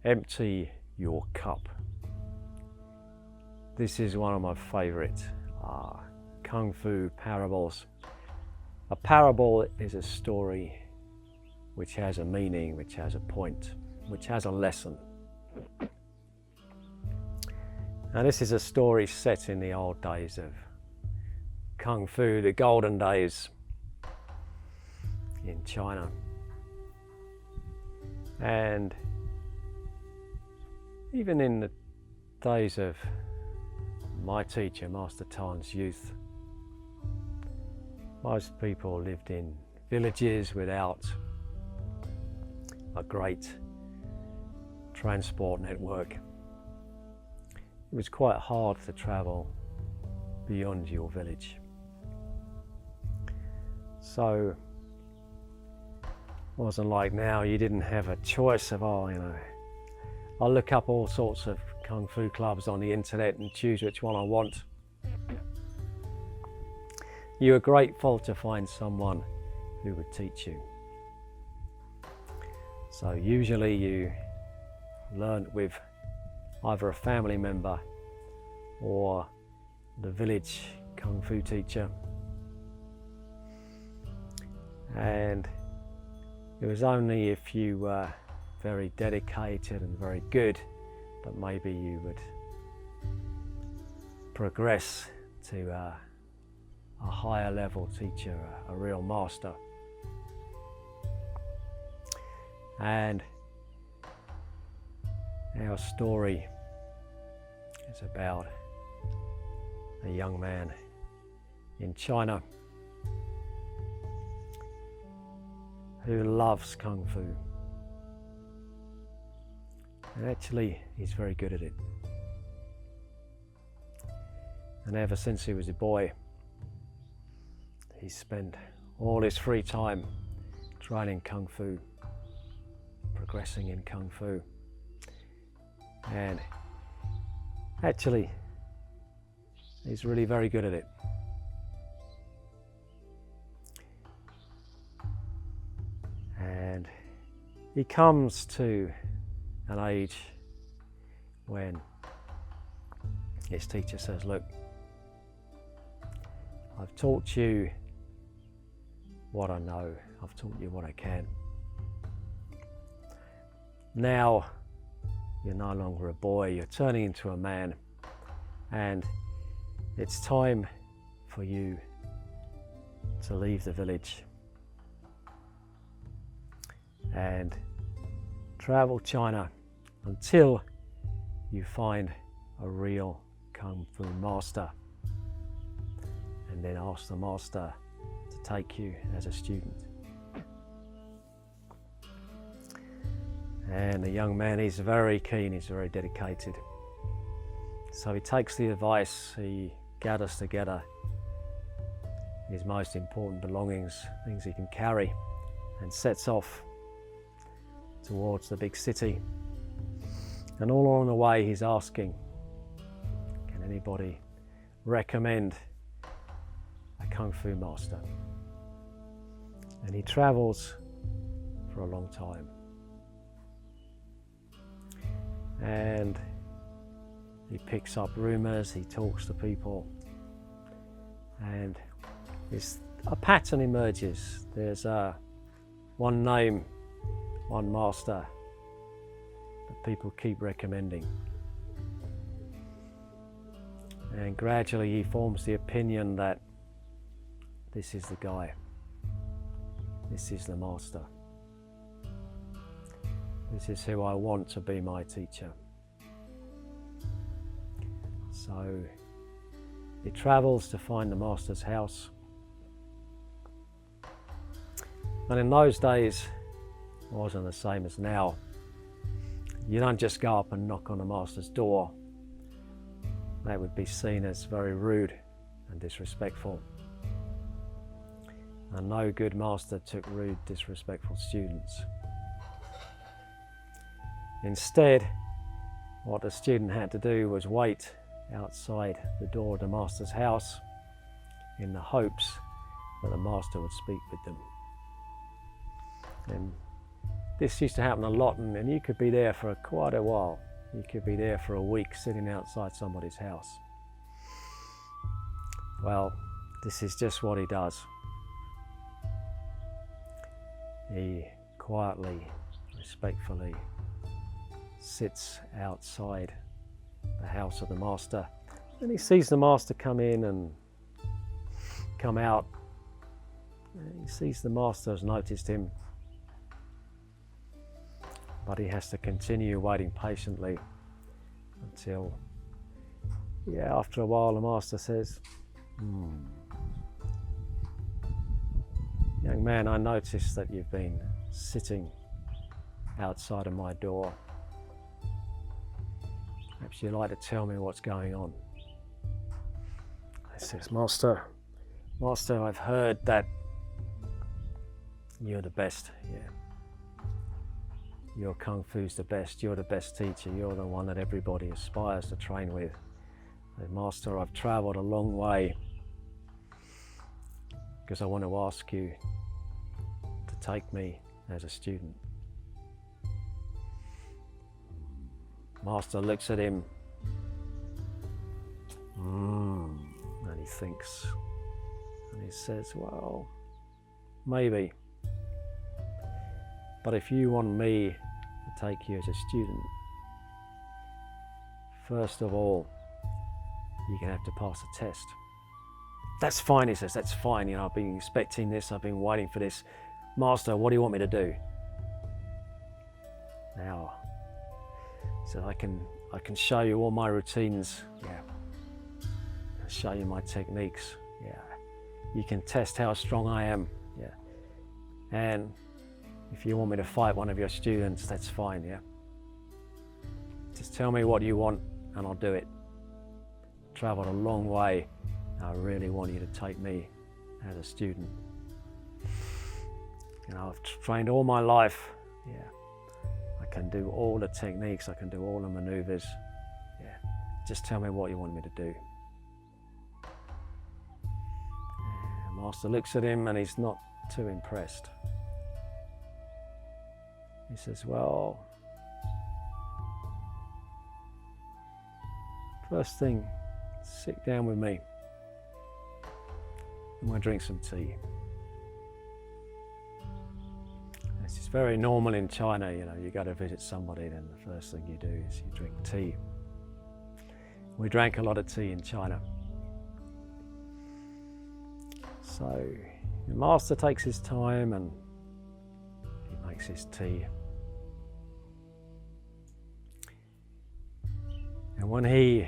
Empty your cup. This is one of my favourite Kung Fu parables. A parable is a story which has a meaning, which has a point, which has a lesson. Now this is a story set in the old days of Kung Fu, the golden days in China. And even in the days of my teacher, Master Tan's youth, most people lived in villages without a great transport network. It was quite hard to travel beyond your village. So it wasn't like now, you didn't have a choice of, I'll look up all sorts of Kung Fu clubs on the internet and choose which one I want. You were grateful to find someone who would teach you. So usually you learned with either a family member or the village Kung Fu teacher. And it was only if you were very dedicated and very good that maybe you would progress to a higher level teacher, a real master. And our story is about a young man in China who loves Kung Fu. And actually, he's very good at it. And ever since he was a boy, he spent all his free time training Kung Fu, progressing in Kung Fu. And actually, he's really very good at it. And he comes to an age when his teacher says, look, I've taught you what I know, I've taught you what I can. Now you're no longer a boy, you're turning into a man, and it's time for you to leave the village and travel China until you find a real Kung Fu master, and then ask the master to take you as a student. And the young man, he's very keen, he's very dedicated. So he takes the advice, he gathers together his most important belongings, things he can carry, and sets off towards the big city. And all along the way he's asking, can anybody recommend a Kung Fu master? And he travels for a long time. And he picks up rumours, he talks to people, and a pattern emerges. There's one name, one master that people keep recommending. And gradually he forms the opinion that this is the guy, this is the master. This is who I want to be my teacher. So he travels to find the master's house. And in those days, it wasn't the same as now. You don't just go up and knock on the master's door. That would be seen as very rude and disrespectful. And no good master took rude, disrespectful students. Instead, what the student had to do was wait outside the door of the master's house in the hopes that the master would speak with them. And this used to happen a lot, and you could be there for quite a while. You could be there for a week sitting outside somebody's house. Well, this is just what he does. He quietly, respectfully sits outside the house of the master, and he sees the master come in and come out. He sees the master has noticed him, but he has to continue waiting patiently until, after a while the master says, "Young man, I noticed that you've been sitting outside of my door. Perhaps you'd like to tell me what's going on." He says, Master, I've heard that you're the best, Your Kung Fu's the best, you're the best teacher, you're the one that everybody aspires to train with. Master, I've travelled a long way because I want to ask you to take me as a student. Master looks at him, and he thinks, and he says, well, maybe, but if you want me to take you as a student, first of all, you're going to have to pass a test. That's fine, he says, that's fine. I've been expecting this, I've been waiting for this. Master, what do you want me to do? Now, so I can show you all my routines, I'll show you my techniques, You can test how strong I am, And if you want me to fight one of your students, that's fine, Just tell me what you want and I'll do it. Travelled a long way. I really want you to take me as a student. I've trained all my life. I can do all the techniques, I can do all the maneuvers. Just tell me what you want me to do. Master looks at him and he's not too impressed. He says, well, first thing, sit down with me and we'll drink some tea. This is very normal in China, you go to visit somebody, then the first thing you do is you drink tea. We drank a lot of tea in China. So the master takes his time and he makes his tea. And when he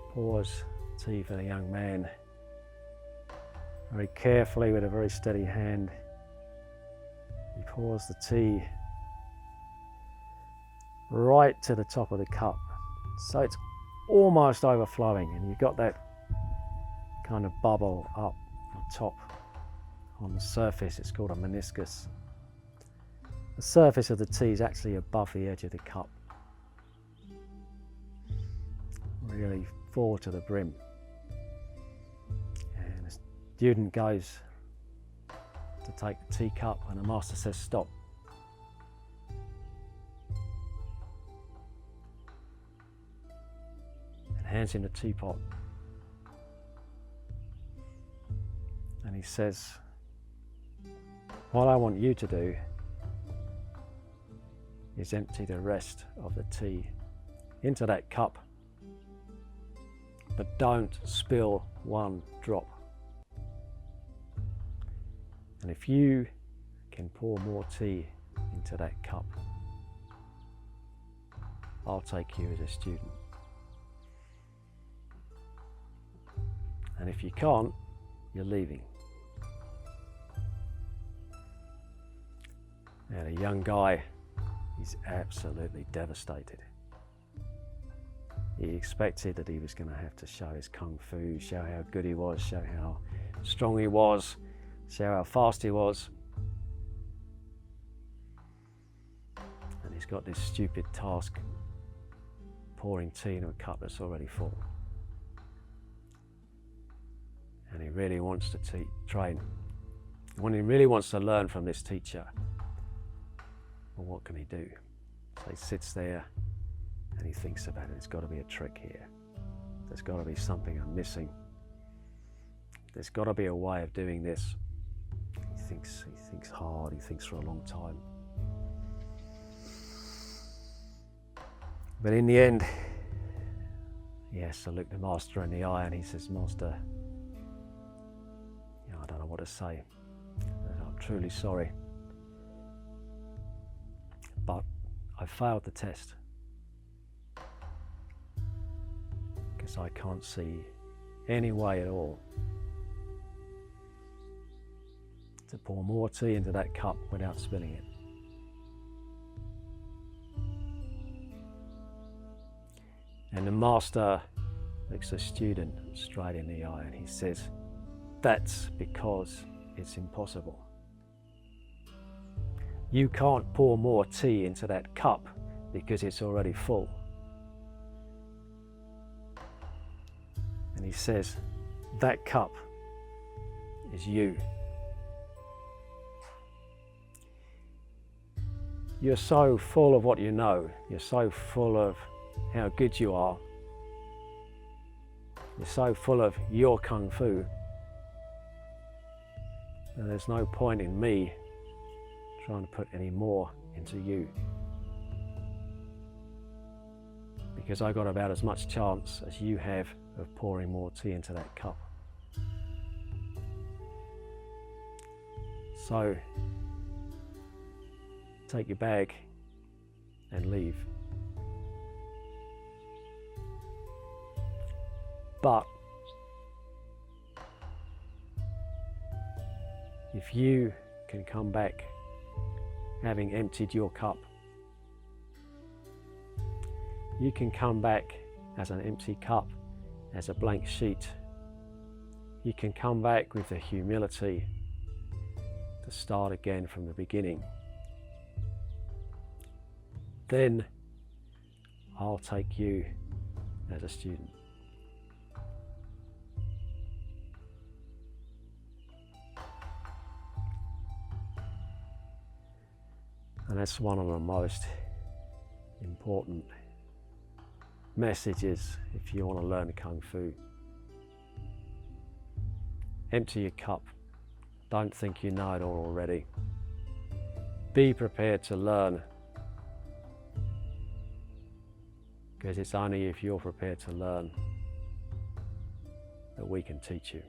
pours tea for the young man, very carefully with a very steady hand, he pours the tea right to the top of the cup. So it's almost overflowing and you've got that kind of bubble up on top on the surface. It's called a meniscus. The surface of the tea is actually above the edge of the cup. Really full to the brim. And the student goes to take the teacup and the master says stop. And hands him the teapot. And he says, what I want you to do is empty the rest of the tea into that cup, but don't spill one drop. And if you can pour more tea into that cup, I'll take you as a student. And if you can't, you're leaving. And a young guy, he's absolutely devastated. He expected that he was going to have to show his kung fu, show how good he was, show how strong he was, show how fast he was. And he's got this stupid task, pouring tea into a cup that's already full. And he really wants to train. When he really wants to learn from this teacher, well, what can he do? So he sits there and he thinks about it. There's got to be a trick here. There's got to be something I'm missing. There's got to be a way of doing this. He thinks hard, he thinks for a long time. But in the end, he has to look the master in the eye and he says, Master, I don't know what to say. I'm truly sorry. But I failed the test. Because I can't see any way at all to pour more tea into that cup without spilling it. And the master looks the student straight in the eye and he says, that's because it's impossible. You can't pour more tea into that cup because it's already full. And he says, that cup is you. You're so full of what you know. You're so full of how good you are. You're so full of your kung fu. And there's no point in me trying to put any more into you. Because I got about as much chance as you have of pouring more tea into that cup. So, take your bag and leave. But if you can come back having emptied your cup, you can come back as an empty cup, as a blank sheet. You can come back with the humility to start again from the beginning. Then I'll take you as a student. And that's one of the most important messages if you want to learn Kung Fu. Empty your cup. Don't think you know it all already. Be prepared to learn. Because it's only if you're prepared to learn that we can teach you.